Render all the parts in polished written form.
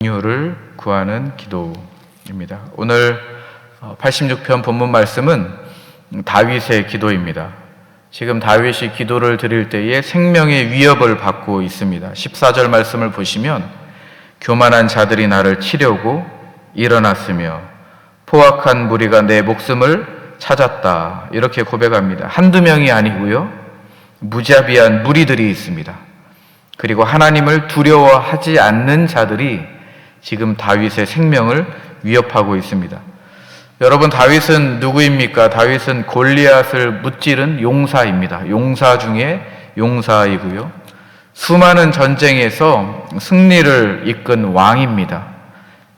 긍휼을 구하는 기도입니다. 오늘 86편 본문 말씀은 다윗의 기도입니다. 지금 다윗이 기도를 드릴 때에 생명의 위협을 받고 있습니다. 14절 말씀을 보시면 교만한 자들이 나를 치려고 일어났으며 포악한 무리가 내 목숨을 찾았다, 이렇게 고백합니다. 한두 명이 아니고요, 무자비한 무리들이 있습니다. 그리고 하나님을 두려워하지 않는 자들이 지금 다윗의 생명을 위협하고 있습니다. 여러분, 다윗은 누구입니까? 다윗은 골리앗을 무찌른 용사입니다. 용사 중에 용사이고요, 수많은 전쟁에서 승리를 이끈 왕입니다.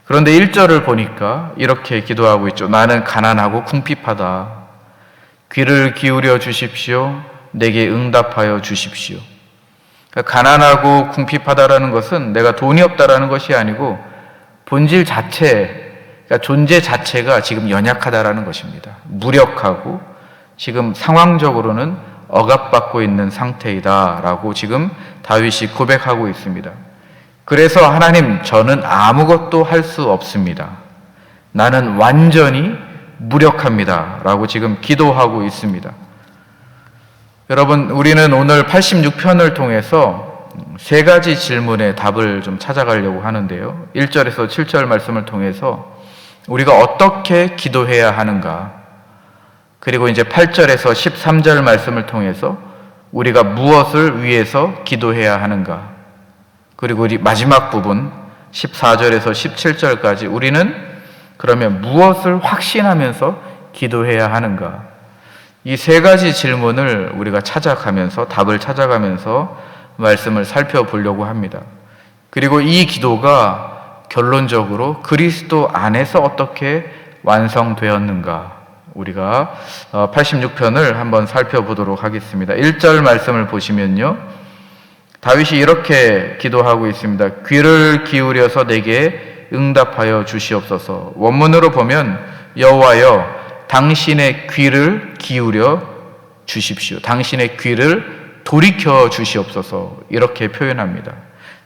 그런데 1절을 보니까 이렇게 기도하고 있죠. 나는 가난하고 궁핍하다. 귀를 기울여 주십시오. 내게 응답하여 주십시오. 그러니까 가난하고 궁핍하다라는 것은 내가 돈이 없다라는 것이 아니고 본질 자체, 그러니까 존재 자체가 지금 연약하다라는 것입니다. 무력하고 지금 상황적으로는 억압받고 있는 상태이다라고 지금 다윗이 고백하고 있습니다. 그래서 하나님, 저는 아무것도 할 수 없습니다. 나는 완전히 무력합니다 라고 지금 기도하고 있습니다. 여러분, 우리는 오늘 86편을 통해서 세 가지 질문의 답을 좀 찾아가려고 하는데요, 1절에서 7절 말씀을 통해서 우리가 어떻게 기도해야 하는가, 그리고 이제 8절에서 13절 말씀을 통해서 우리가 무엇을 위해서 기도해야 하는가, 그리고 우리 마지막 부분 14절에서 17절까지 우리는 그러면 무엇을 확신하면서 기도해야 하는가, 이 세 가지 질문을 우리가 찾아가면서, 답을 찾아가면서 말씀을 살펴보려고 합니다. 그리고 이 기도가 결론적으로 그리스도 안에서 어떻게 완성되었는가, 우리가 86편을 한번 살펴보도록 하겠습니다. 1절 말씀을 보시면요, 다윗이 이렇게 기도하고 있습니다. 귀를 기울여서 내게 응답하여 주시옵소서. 원문으로 보면 여호와여, 당신의 귀를 기울여 주십시오. 당신의 귀를 돌이켜 주시옵소서, 이렇게 표현합니다.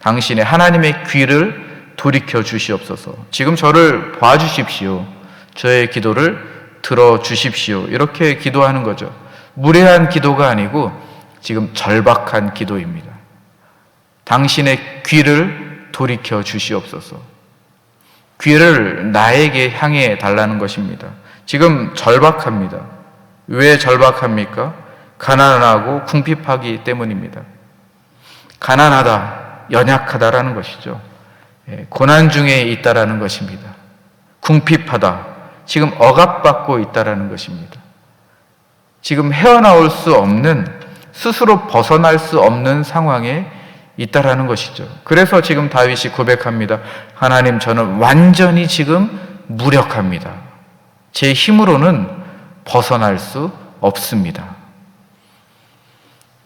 당신의 하나님의 귀를 돌이켜 주시옵소서. 지금 저를 봐주십시오. 저의 기도를 들어주십시오. 이렇게 기도하는 거죠. 무례한 기도가 아니고 지금 절박한 기도입니다. 당신의 귀를 돌이켜 주시옵소서. 귀를 나에게 향해 달라는 것입니다. 지금 절박합니다. 왜 절박합니까? 가난하고 궁핍하기 때문입니다. 가난하다, 연약하다라는 것이죠. 고난 중에 있다라는 것입니다. 궁핍하다, 지금 억압받고 있다라는 것입니다. 지금 헤어나올 수 없는, 스스로 벗어날 수 없는 상황에 있다라는 것이죠. 그래서 지금 다윗이 고백합니다. 하나님, 저는 완전히 지금 무력합니다. 제 힘으로는 벗어날 수 없습니다.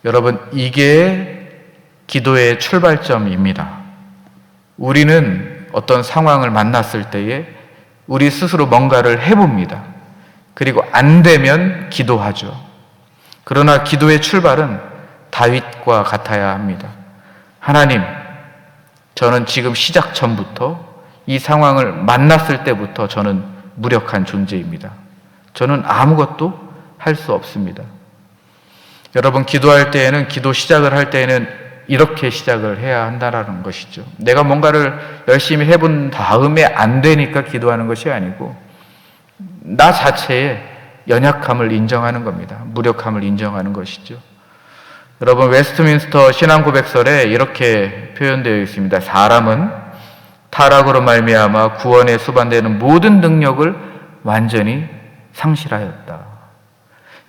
여러분, 이게 기도의 출발점입니다. 우리는 어떤 상황을 만났을 때에 우리 스스로 뭔가를 해봅니다. 그리고 안 되면 기도하죠. 그러나 기도의 출발은 다윗과 같아야 합니다. 하나님, 저는 지금 시작 전부터, 이 상황을 만났을 때부터 저는 무력한 존재입니다. 저는 아무것도 할 수 없습니다. 여러분, 기도할 때에는, 기도 시작을 할 때에는 이렇게 시작을 해야 한다는 것이죠. 내가 뭔가를 열심히 해본 다음에 안 되니까 기도하는 것이 아니고 나 자체의 연약함을 인정하는 겁니다. 무력함을 인정하는 것이죠. 여러분, 웨스트민스터 신앙고백설에 이렇게 표현되어 있습니다. 사람은 타락으로 말미암아 구원에 수반되는 모든 능력을 완전히 상실하였다.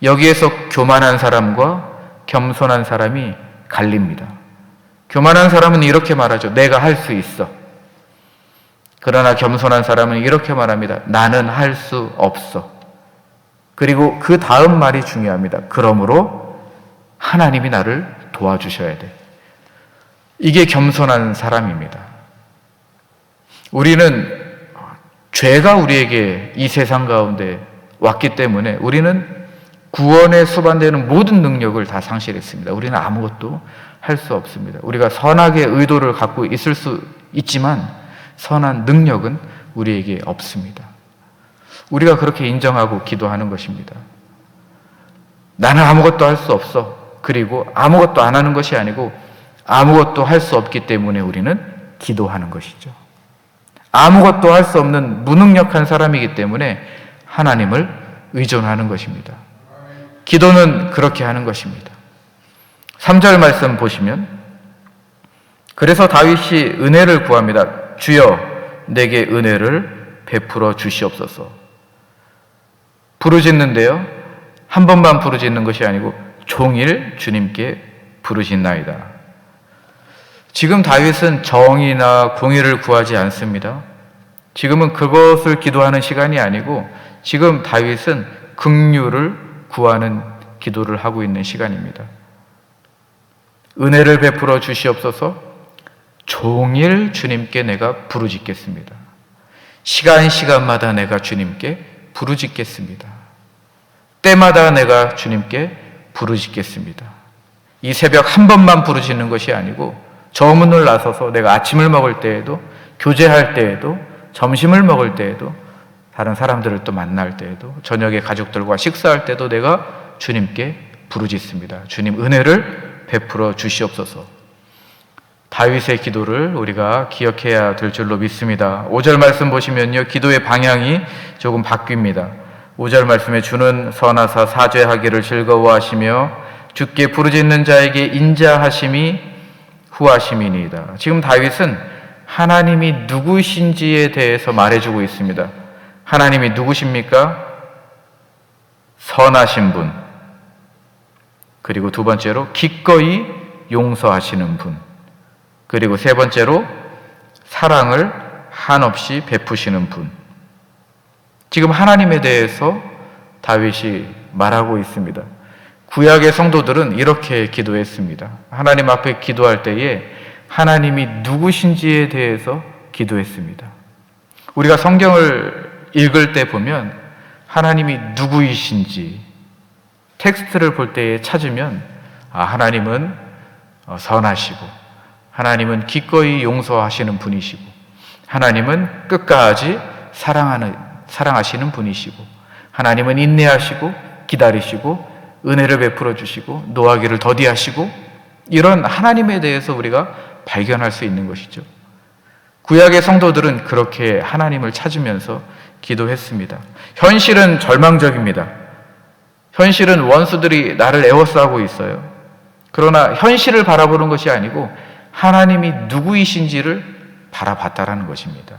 여기에서 교만한 사람과 겸손한 사람이 갈립니다. 교만한 사람은 이렇게 말하죠. 내가 할 수 있어. 그러나 겸손한 사람은 이렇게 말합니다. 나는 할 수 없어. 그리고 그 다음 말이 중요합니다. 그러므로 하나님이 나를 도와주셔야 돼. 이게 겸손한 사람입니다. 우리는 죄가 우리에게 이 세상 가운데 왔기 때문에 우리는 구원에 수반되는 모든 능력을 다 상실했습니다. 우리는 아무것도 할 수 없습니다. 우리가 선하게 의도를 갖고 있을 수 있지만 선한 능력은 우리에게 없습니다. 우리가 그렇게 인정하고 기도하는 것입니다. 나는 아무것도 할 수 없어. 그리고 아무것도 안 하는 것이 아니고 아무것도 할 수 없기 때문에 우리는 기도하는 것이죠. 아무것도 할 수 없는 무능력한 사람이기 때문에 하나님을 의존하는 것입니다. 기도는 그렇게 하는 것입니다. 3절 말씀 보시면, 그래서 다윗이 은혜를 구합니다. 주여 내게 은혜를 베풀어 주시옵소서. 부르짖는데요, 한 번만 부르짖는 것이 아니고 종일 주님께 부르짖나이다. 지금 다윗은 정의나 공의를 구하지 않습니다. 지금은 그것을 기도하는 시간이 아니고 지금 다윗은 긍휼을 구하는 기도를 하고 있는 시간입니다. 은혜를 베풀어 주시옵소서. 종일 주님께 내가 부르짖겠습니다. 시간마다 내가 주님께 부르짖겠습니다. 때마다 내가 주님께 부르짖겠습니다. 이 새벽 한 번만 부르짖는 것이 아니고 저문을 나서서 내가 아침을 먹을 때에도, 교제할 때에도, 점심을 먹을 때에도, 다른 사람들을 또 만날 때에도, 저녁에 가족들과 식사할 때도 내가 주님께 부르짖습니다. 주님 은혜를 베풀어 주시옵소서. 다윗의 기도를 우리가 기억해야 될 줄로 믿습니다. 5절 말씀 보시면요, 기도의 방향이 조금 바뀝니다. 5절 말씀에 주는 선하사 사죄하기를 즐거워하시며 주께 부르짖는 자에게 인자하심이 후하심이니이다. 지금 다윗은 하나님이 누구신지에 대해서 말해주고 있습니다. 하나님이 누구십니까? 선하신 분. 그리고 두 번째로 기꺼이 용서하시는 분. 그리고 세 번째로 사랑을 한없이 베푸시는 분. 지금 하나님에 대해서 다윗이 말하고 있습니다. 구약의 성도들은 이렇게 기도했습니다. 하나님 앞에 기도할 때에 하나님이 누구신지에 대해서 기도했습니다. 우리가 성경을 읽을 때 보면 하나님이 누구이신지 텍스트를 볼 때에 찾으면 하나님은 선하시고, 하나님은 기꺼이 용서하시는 분이시고, 하나님은 끝까지 사랑하시는 분이시고, 하나님은 인내하시고 기다리시고 은혜를 베풀어 주시고 노하기를 더디하시고, 이런 하나님에 대해서 우리가 발견할 수 있는 것이죠. 구약의 성도들은 그렇게 하나님을 찾으면서 기도했습니다. 현실은 절망적입니다. 현실은 원수들이 나를 에워싸고 있어요. 그러나 현실을 바라보는 것이 아니고 하나님이 누구이신지를 바라봤다라는 것입니다.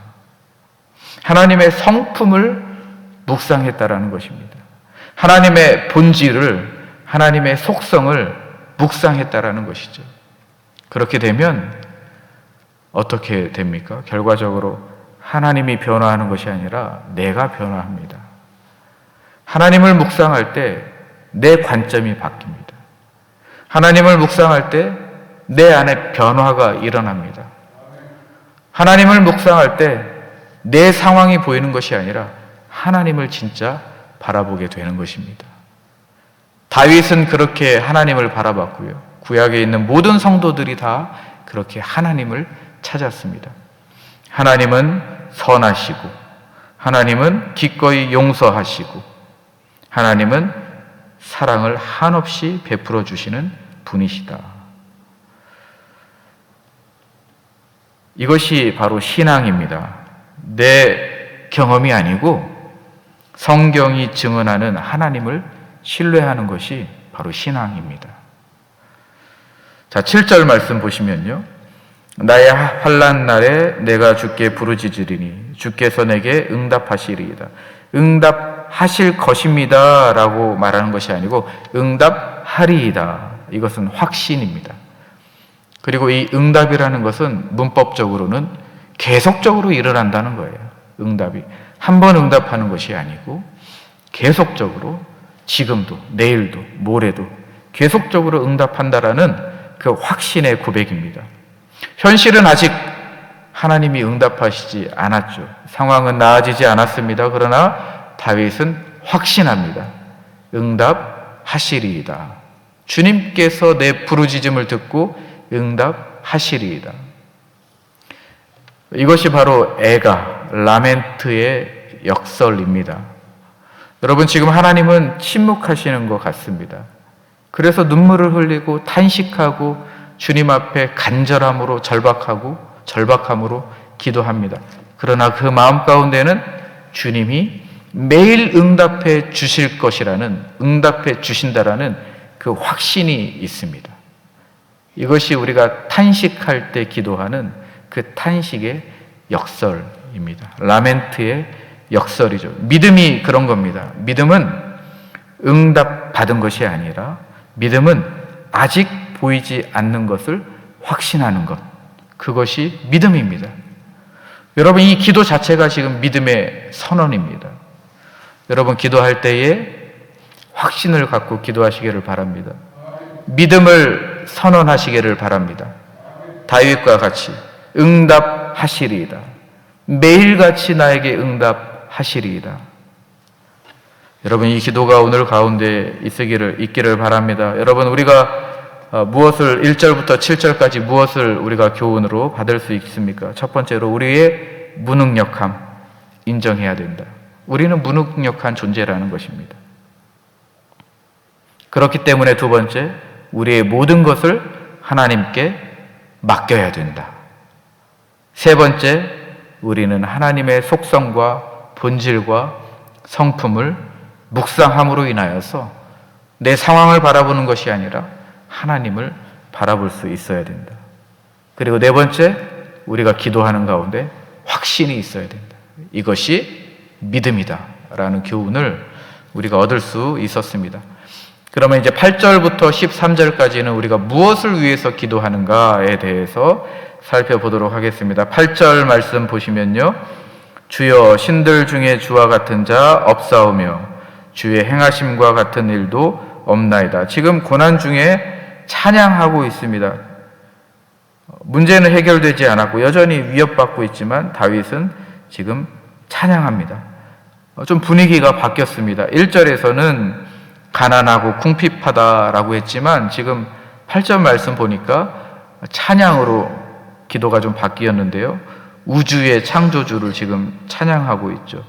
하나님의 성품을 묵상했다라는 것입니다. 하나님의 본질을, 하나님의 속성을 묵상했다라는 것이죠. 그렇게 되면 어떻게 됩니까? 결과적으로 하나님이 변화하는 것이 아니라 내가 변화합니다. 하나님을 묵상할 때 내 관점이 바뀝니다. 하나님을 묵상할 때 내 안에 변화가 일어납니다. 하나님을 묵상할 때 내 상황이 보이는 것이 아니라 하나님을 진짜 바라보게 되는 것입니다. 다윗은 그렇게 하나님을 바라봤고요. 구약에 있는 모든 성도들이 다 그렇게 하나님을 찾았습니다. 하나님은 선하시고, 하나님은 기꺼이 용서하시고, 하나님은 사랑을 한없이 베풀어 주시는 분이시다. 이것이 바로 신앙입니다. 내 경험이 아니고 성경이 증언하는 하나님을 신뢰하는 것이 바로 신앙입니다. 자, 7절 말씀 보시면요, 나의 환난 날에 내가 주께 부르짖으리니 주께서 내게 응답하시리이다. 응답하실 것입니다 라고 말하는 것이 아니고 응답하리이다. 이것은 확신입니다. 그리고 이 응답이라는 것은 문법적으로는 계속적으로 일어난다는 거예요. 응답이 한 번 응답하는 것이 아니고 계속적으로, 지금도, 내일도, 모레도 계속적으로 응답한다라는 그 확신의 고백입니다. 현실은 아직 하나님이 응답하시지 않았죠. 상황은 나아지지 않았습니다. 그러나 다윗은 확신합니다. 응답하시리이다. 주님께서 내 부르짖음을 듣고 응답하시리이다. 이것이 바로 애가, 라멘트의 역설입니다. 여러분, 지금 하나님은 침묵하시는 것 같습니다. 그래서 눈물을 흘리고 탄식하고 주님 앞에 간절함으로 절박함으로 기도합니다. 그러나 그 마음 가운데는 주님이 매일 응답해 주신다라는 그 확신이 있습니다. 이것이 우리가 탄식할 때 기도하는 그 탄식의 역설입니다. 라멘트의 역설이죠. 믿음이 그런 겁니다. 믿음은 응답 받은 것이 아니라 믿음은 아직 보이지 않는 것을 확신하는 것. 그것이 믿음입니다. 여러분, 이 기도 자체가 지금 믿음의 선언입니다. 여러분, 기도할 때에 확신을 갖고 기도하시기를 바랍니다. 믿음을 선언하시기를 바랍니다. 다윗과 같이 응답하시리이다. 매일같이 나에게 응답하시리이다. 여러분, 이 기도가 오늘 가운데 있기를 바랍니다. 여러분, 우리가 무엇을 1절부터 7절까지 무엇을 우리가 교훈으로 받을 수 있습니까? 첫 번째로 우리의 무능력함 인정해야 된다. 우리는 무능력한 존재라는 것입니다. 그렇기 때문에 두 번째, 우리의 모든 것을 하나님께 맡겨야 된다. 세 번째, 우리는 하나님의 속성과 본질과 성품을 묵상함으로 인하여서 내 상황을 바라보는 것이 아니라 하나님을 바라볼 수 있어야 된다. 그리고 네 번째, 우리가 기도하는 가운데 확신이 있어야 된다. 이것이 믿음이다 라는 교훈을 우리가 얻을 수 있었습니다. 그러면 이제 8절부터 13절까지는 우리가 무엇을 위해서 기도하는가에 대해서 살펴보도록 하겠습니다. 8절 말씀 보시면요, 주여 신들 중에 주와 같은 자 없사오며 주의 행하심과 같은 일도 없나이다. 지금 고난 중에 찬양하고 있습니다. 문제는 해결되지 않았고 여전히 위협받고 있지만 다윗은 지금 찬양합니다. 좀 분위기가 바뀌었습니다. 1절에서는 가난하고 궁핍하다라고 했지만 지금 8절 말씀 보니까 찬양으로 기도가 좀 바뀌었는데요. 우주의 창조주를 지금 찬양하고 있죠.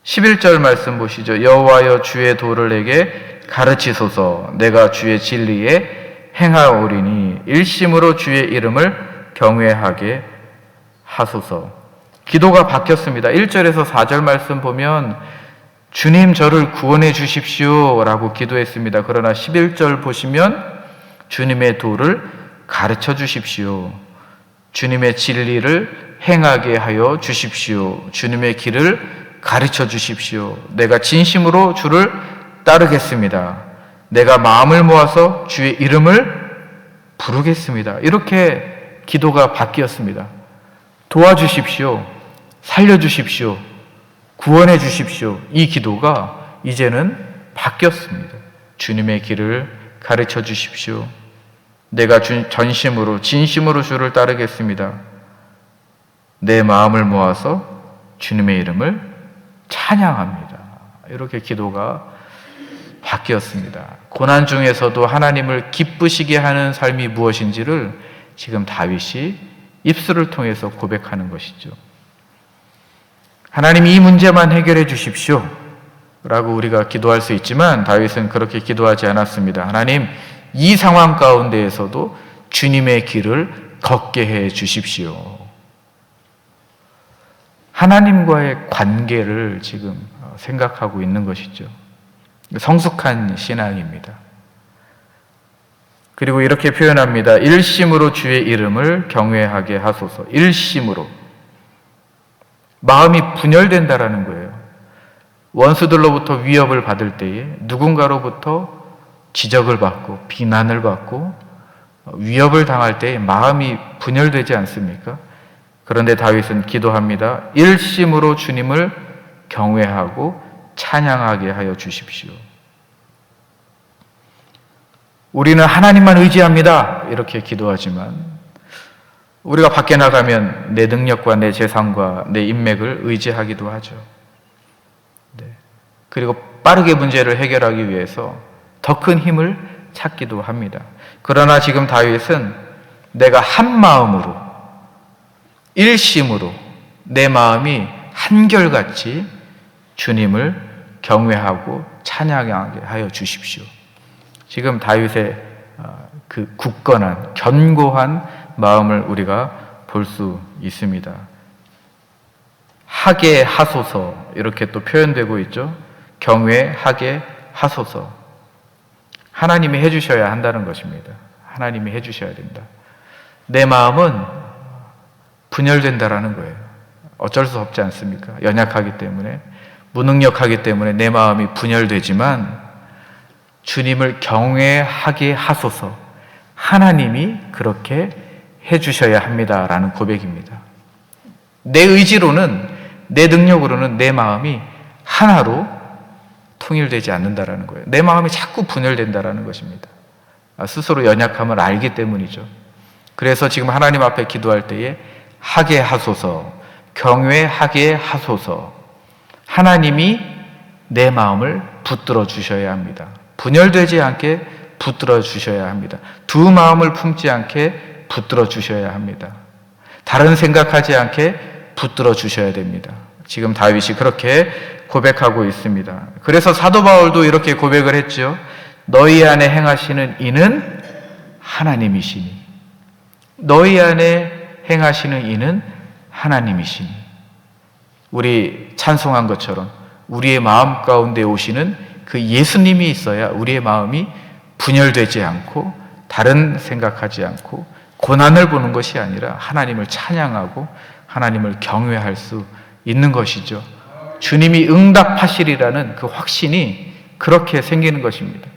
11절 말씀 보시죠. 여호와여 주의 도를 내게 가르치소서. 내가 주의 진리에 행하오리니 일심으로 주의 이름을 경외하게 하소서. 기도가 바뀌었습니다. 1절에서 4절 말씀 보면 주님 저를 구원해 주십시오 라고 기도했습니다. 그러나 11절 보시면 주님의 도를 가르쳐 주십시오. 주님의 진리를 행하게 하여 주십시오. 주님의 길을 가르쳐 주십시오. 내가 진심으로 주를 따르겠습니다. 내가 마음을 모아서 주의 이름을 부르겠습니다. 이렇게 기도가 바뀌었습니다. 도와주십시오. 살려주십시오. 구원해 주십시오. 이 기도가 이제는 바뀌었습니다. 주님의 길을 가르쳐 주십시오. 내가 전심으로 진심으로 주를 따르겠습니다. 내 마음을 모아서 주님의 이름을 찬양합니다. 이렇게 기도가 바뀌었습니다. 고난 중에서도 하나님을 기쁘시게 하는 삶이 무엇인지를 지금 다윗이 입술을 통해서 고백하는 것이죠. 하나님 이 문제만 해결해 주십시오 라고 우리가 기도할 수 있지만 다윗은 그렇게 기도하지 않았습니다. 하나님 이 상황 가운데에서도 주님의 길을 걷게 해 주십시오. 하나님과의 관계를 지금 생각하고 있는 것이죠. 성숙한 신앙입니다. 그리고 이렇게 표현합니다. 일심으로 주의 이름을 경외하게 하소서. 일심으로. 마음이 분열된다라는 거예요. 원수들로부터 위협을 받을 때에 누군가로부터 지적을 받고 비난을 받고 위협을 당할 때에 마음이 분열되지 않습니까? 그런데 다윗은 기도합니다. 일심으로 주님을 경외하고 찬양하게 하여 주십시오. 우리는 하나님만 의지합니다. 이렇게 기도하지만 우리가 밖에 나가면 내 능력과 내 재산과 내 인맥을 의지하기도 하죠. 네. 그리고 빠르게 문제를 해결하기 위해서 더 큰 힘을 찾기도 합니다. 그러나 지금 다윗은 내가 한 마음으로 일심으로 내 마음이 한결같이 주님을 경외하고 찬양하게 하여 주십시오. 지금 다윗의 그 굳건한 견고한 마음을 우리가 볼 수 있습니다. 하게 하소서 이렇게 또 표현되고 있죠. 경외하게 하소서. 하나님이 해주셔야 한다는 것입니다. 하나님이 해주셔야 된다. 내 마음은 분열된다라는 거예요. 어쩔 수 없지 않습니까? 연약하기 때문에, 무능력하기 때문에 내 마음이 분열되지만 주님을 경외하게 하소서. 하나님이 그렇게 해주셔야 합니다라는 고백입니다. 내 의지로는, 내 능력으로는 내 마음이 하나로 통일되지 않는다라는 거예요. 내 마음이 자꾸 분열된다라는 것입니다. 스스로 연약함을 알기 때문이죠. 그래서 지금 하나님 앞에 기도할 때에 하게 하소서, 경외하게 하소서. 하나님이 내 마음을 붙들어 주셔야 합니다. 분열되지 않게 붙들어 주셔야 합니다. 두 마음을 품지 않게 붙들어 주셔야 합니다. 다른 생각하지 않게 붙들어 주셔야 됩니다. 지금 다윗이 그렇게 고백하고 있습니다. 그래서 사도 바울도 이렇게 고백을 했죠. 너희 안에 행하시는 이는 하나님이시니. 너희 안에 행하시는 이는 하나님이시니. 우리 찬송한 것처럼 우리의 마음 가운데 오시는 그 예수님이 있어야 우리의 마음이 분열되지 않고 다른 생각하지 않고 고난을 보는 것이 아니라 하나님을 찬양하고 하나님을 경외할 수 있는 것이죠. 주님이 응답하시리라는 그 확신이 그렇게 생기는 것입니다.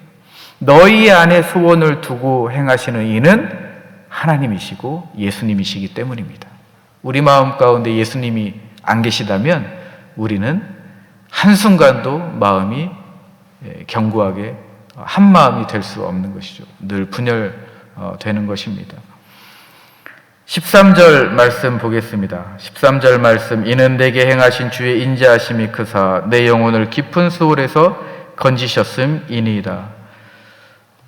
너희 안에 소원을 두고 행하시는 이는 하나님이시고 예수님이시기 때문입니다. 우리 마음 가운데 예수님이 안 계시다면 우리는 한순간도 마음이 견고하게 한 마음이 될 수 없는 것이죠. 늘 분열되는 것입니다. 13절 말씀 보겠습니다. 13절 말씀. 이는 내게 행하신 주의 인자하심이 크사 내 영혼을 깊은 수월에서 건지셨음이니이다.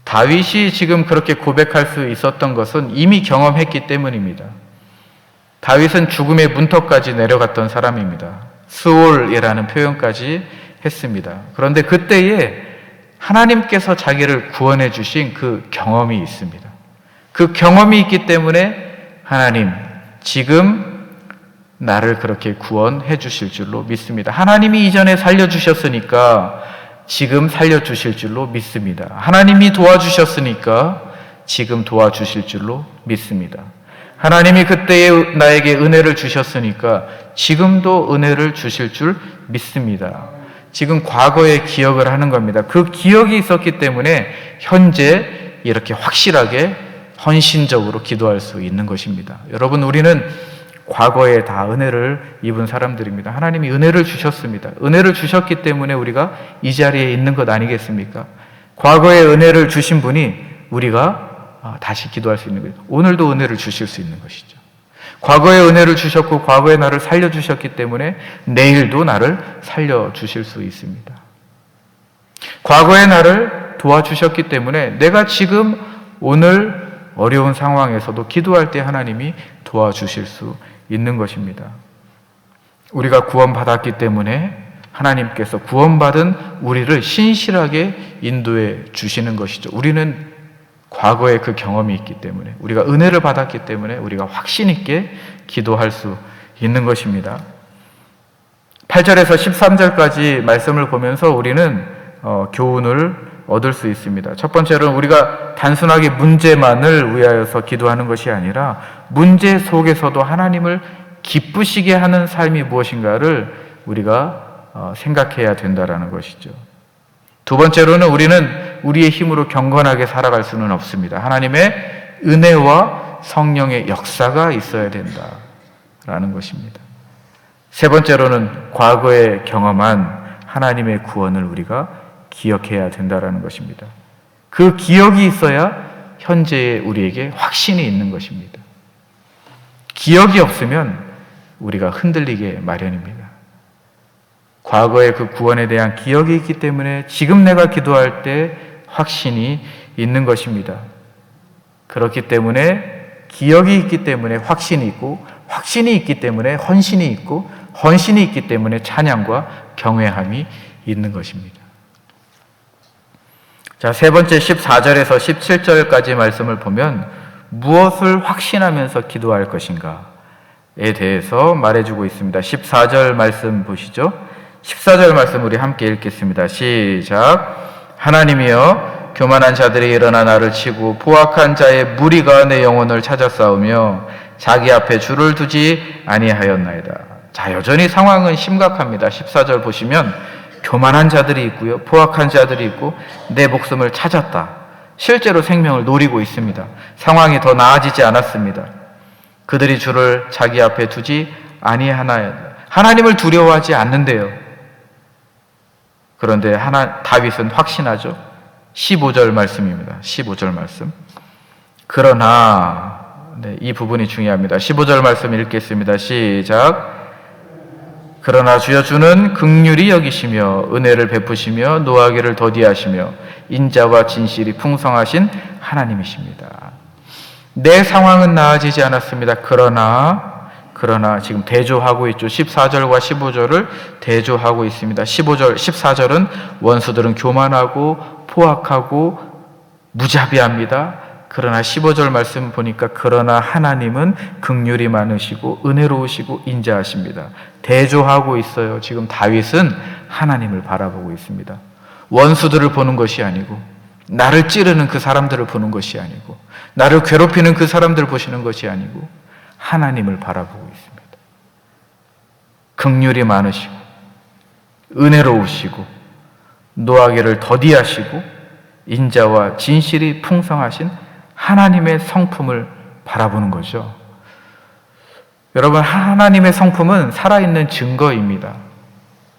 다윗이 지금 그렇게 고백할 수 있었던 것은 이미 경험했기 때문입니다. 다윗은 죽음의 문턱까지 내려갔던 사람입니다. 스올이라는 표현까지 했습니다. 그런데 그때에 하나님께서 자기를 구원해 주신 그 경험이 있습니다. 그 경험이 있기 때문에 하나님, 지금 나를 그렇게 구원해 주실 줄로 믿습니다. 하나님이 이전에 살려주셨으니까 지금 살려주실 줄로 믿습니다. 하나님이 도와주셨으니까 지금 도와주실 줄로 믿습니다. 하나님이 그때에 나에게 은혜를 주셨으니까 지금도 은혜를 주실 줄 믿습니다. 지금 과거의 기억을 하는 겁니다. 그 기억이 있었기 때문에 현재 이렇게 확실하게 헌신적으로 기도할 수 있는 것입니다. 여러분, 우리는 과거에 다 은혜를 입은 사람들입니다. 하나님이 은혜를 주셨습니다. 은혜를 주셨기 때문에 우리가 이 자리에 있는 것 아니겠습니까? 과거에 은혜를 주신 분이 우리가 다시 기도할 수 있는 거예요. 오늘도 은혜를 주실 수 있는 것이죠. 과거에 은혜를 주셨고 과거에 나를 살려주셨기 때문에 내일도 나를 살려주실 수 있습니다. 과거에 나를 도와주셨기 때문에 내가 지금 오늘 어려운 상황에서도 기도할 때 하나님이 도와주실 수 있는 것입니다. 우리가 구원받았기 때문에 하나님께서 구원받은 우리를 신실하게 인도해 주시는 것이죠. 우리는 과거에 그 경험이 있기 때문에, 우리가 은혜를 받았기 때문에 우리가 확신 있게 기도할 수 있는 것입니다. 8절에서 13절까지 말씀을 보면서 우리는 교훈을 얻을 수 있습니다. 첫 번째로는 우리가 단순하게 문제만을 위하여서 기도하는 것이 아니라 문제 속에서도 하나님을 기쁘시게 하는 삶이 무엇인가를 우리가 생각해야 된다는 것이죠. 두 번째로는 우리는 우리의 힘으로 경건하게 살아갈 수는 없습니다. 하나님의 은혜와 성령의 역사가 있어야 된다라는 것입니다. 세 번째로는 과거에 경험한 하나님의 구원을 우리가 기억해야 된다라는 것입니다. 그 기억이 있어야 현재의 우리에게 확신이 있는 것입니다. 기억이 없으면 우리가 흔들리게 마련입니다. 과거의 그 구원에 대한 기억이 있기 때문에 지금 내가 기도할 때 확신이 있는 것입니다. 그렇기 때문에 기억이 있기 때문에 확신이 있고 확신이 있기 때문에 헌신이 있고, 헌신이 있기 때문에 찬양과 경외함이 있는 것입니다. 자, 세 번째 14절에서 17절까지 말씀을 보면 무엇을 확신하면서 기도할 것인가에 대해서 말해주고 있습니다. 14절 말씀 보시죠. 14절 말씀 우리 함께 읽겠습니다. 시작. 하나님이여, 교만한 자들이 일어나 나를 치고 포악한 자의 무리가 내 영혼을 찾아 싸우며 자기 앞에 줄을 두지 아니하였나이다. 자, 여전히 상황은 심각합니다. 14절 보시면 교만한 자들이 있고요, 포악한 자들이 있고 내 목숨을 찾았다. 실제로 생명을 노리고 있습니다. 상황이 더 나아지지 않았습니다. 그들이 줄을 자기 앞에 두지 아니하나이다. 하나님을 두려워하지 않는데요. 그런데 다윗은 확신하죠. 15절 말씀입니다. 15절 말씀. 그러나, 이 부분이 중요합니다. 15절 말씀 읽겠습니다. 시작. 그러나 주여, 주는 긍휼히 여기시며 은혜를 베푸시며 노하기를 더디하시며 인자와 진실이 풍성하신 하나님이십니다. 내 상황은 나아지지 않았습니다. 그러나 지금 대조하고 있죠. 14절과 15절을 대조하고 있습니다. 14절은 원수들은 교만하고 포악하고 무자비합니다. 그러나 15절 말씀 보니까 그러나 하나님은 긍휼이 많으시고 은혜로우시고 인자하십니다. 대조하고 있어요. 지금 다윗은 하나님을 바라보고 있습니다. 원수들을 보는 것이 아니고, 나를 찌르는 그 사람들을 보는 것이 아니고, 나를 괴롭히는 그 사람들을 보시는 것이 아니고 하나님을 바라보고 있습니다. 긍휼이 많으시고 은혜로우시고 노하기를 더디하시고 인자와 진실이 풍성하신 하나님의 성품을 바라보는 거죠. 여러분, 하나님의 성품은 살아있는 증거입니다.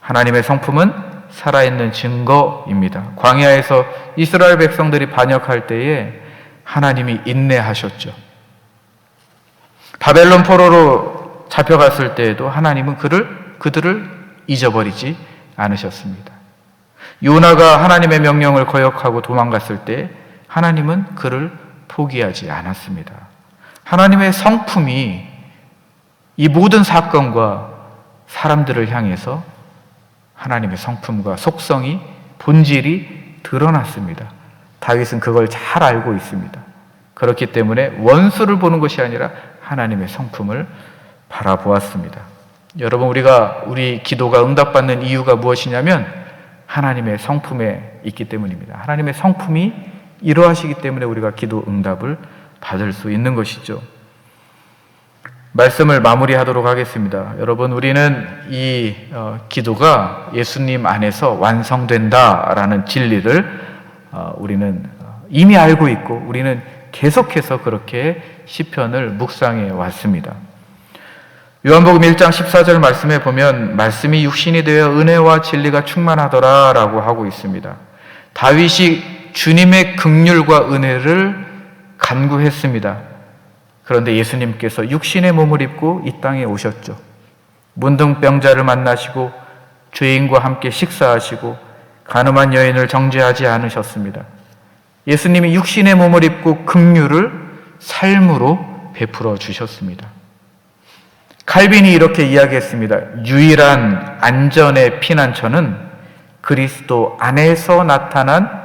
하나님의 성품은 살아있는 증거입니다. 광야에서 이스라엘 백성들이 반역할 때에 하나님이 인내하셨죠. 바벨론 포로로 잡혀갔을 때에도 하나님은 그들을 잊어버리지 않으셨습니다. 요나가 하나님의 명령을 거역하고 도망갔을 때 하나님은 그를 포기하지 않았습니다. 하나님의 성품이 이 모든 사건과 사람들을 향해서 하나님의 성품과 속성이, 본질이 드러났습니다. 다윗은 그걸 잘 알고 있습니다. 그렇기 때문에 원수를 보는 것이 아니라 하나님의 성품을 바라보았습니다. 여러분, 우리 기도가 응답받는 이유가 무엇이냐면 하나님의 성품에 있기 때문입니다. 하나님의 성품이 이러하시기 때문에 우리가 기도 응답을 받을 수 있는 것이죠. 말씀을 마무리하도록 하겠습니다. 여러분, 우리는 이 기도가 예수님 안에서 완성된다라는 진리를 우리는 이미 알고 있고 우리는 계속해서 그렇게 시편을 묵상해 왔습니다. 요한복음 1장 14절 말씀에 보면 말씀이 육신이 되어 은혜와 진리가 충만하더라 라고 하고 있습니다. 다윗이 주님의 긍휼과 은혜를 간구했습니다. 그런데 예수님께서 육신의 몸을 입고 이 땅에 오셨죠. 문둥병자를 만나시고 죄인과 함께 식사하시고 가늠한 여인을 정죄하지 않으셨습니다. 예수님이 육신의 몸을 입고 긍휼을 삶으로 베풀어 주셨습니다. 칼빈이 이렇게 이야기했습니다. 유일한 안전의 피난처는 그리스도 안에서 나타난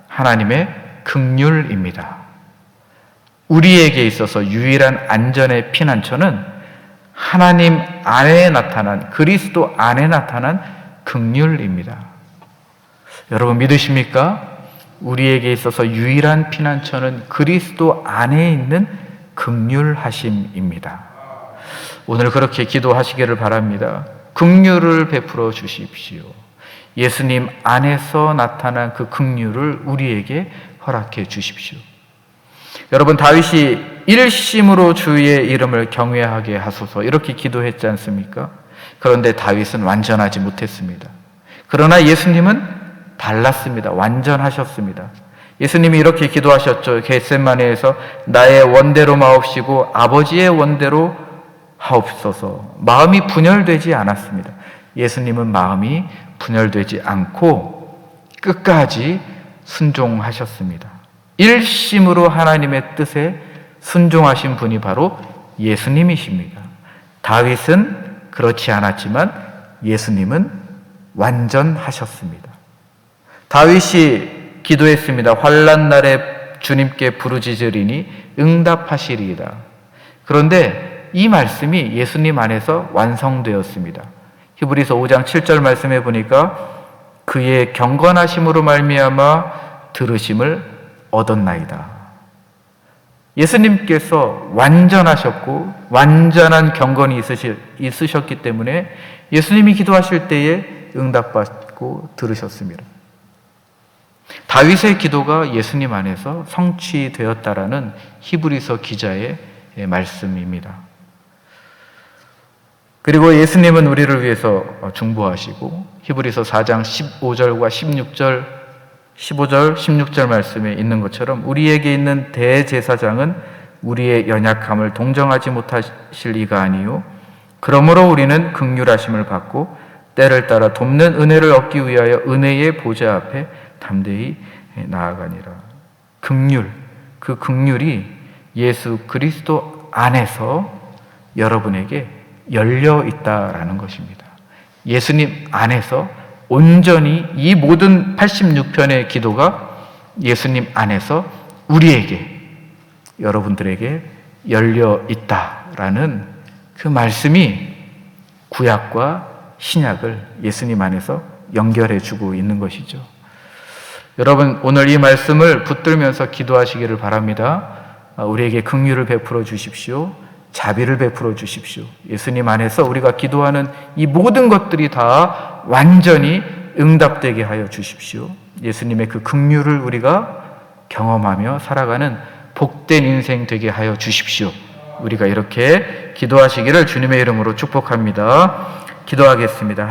하나님의 긍휼입니다. 우리에게 있어서 유일한 안전의 피난처는 하나님 안에 나타난, 그리스도 안에 나타난 긍휼입니다. 여러분, 믿으십니까? 우리에게 있어서 유일한 피난처는 그리스도 안에 있는 긍휼하심입니다. 오늘 그렇게 기도하시기를 바랍니다. 긍휼을 베풀어 주십시오. 예수님 안에서 나타난 그 긍휼을 우리에게 허락해 주십시오. 여러분, 다윗이 일심으로 주의 이름을 경외하게 하소서 이렇게 기도했지 않습니까? 그런데 다윗은 완전하지 못했습니다. 그러나 예수님은 달랐습니다. 완전하셨습니다. 예수님이 이렇게 기도하셨죠. 겟세마네에서 나의 원대로 마옵시고 아버지의 원대로 하옵소서. 마음이 분열되지 않았습니다. 예수님은 마음이 분열되지 않고 끝까지 순종하셨습니다. 일심으로 하나님의 뜻에 순종하신 분이 바로 예수님이십니다. 다윗은 그렇지 않았지만 예수님은 완전하셨습니다. 다윗이 기도했습니다. 환난 날에 주님께 부르짖으리니 응답하시리이다. 그런데 이 말씀이 예수님 안에서 완성되었습니다. 히브리서 5장 7절 말씀해 보니까 그의 경건하심으로 말미암아 들으심을 얻었나이다. 예수님께서 완전하셨고 완전한 경건이 있으셨기 때문에 예수님이 기도하실 때에 응답받고 들으셨습니다. 다윗의 기도가 예수님 안에서 성취되었다라는 히브리서 기자의 말씀입니다. 그리고 예수님은 우리를 위해서 중보하시고 히브리서 4장 15절과 15절, 16절 말씀에 있는 것처럼 우리에게 있는 대제사장은 우리의 연약함을 동정하지 못하실 이가 아니요 그러므로 우리는 긍휼하심을 받고 때를 따라 돕는 은혜를 얻기 위하여 은혜의 보좌 앞에 담대히 나아가니라. 긍휼, 그 긍휼이 예수 그리스도 안에서 여러분에게 열려 있다라는 것입니다. 예수님 안에서 온전히 이 모든 86편의 기도가 예수님 안에서 우리에게, 여러분들에게 열려 있다라는 그 말씀이 구약과 신약을 예수님 안에서 연결해 주고 있는 것이죠. 여러분, 오늘 이 말씀을 붙들면서 기도하시기를 바랍니다. 우리에게 긍휼을 베풀어 주십시오. 자비를 베풀어 주십시오. 예수님 안에서 우리가 기도하는 이 모든 것들이 다 완전히 응답되게 하여 주십시오. 예수님의 그 긍휼을 우리가 경험하며 살아가는 복된 인생 되게 하여 주십시오. 우리가 이렇게 기도하시기를 주님의 이름으로 축복합니다. 기도하겠습니다.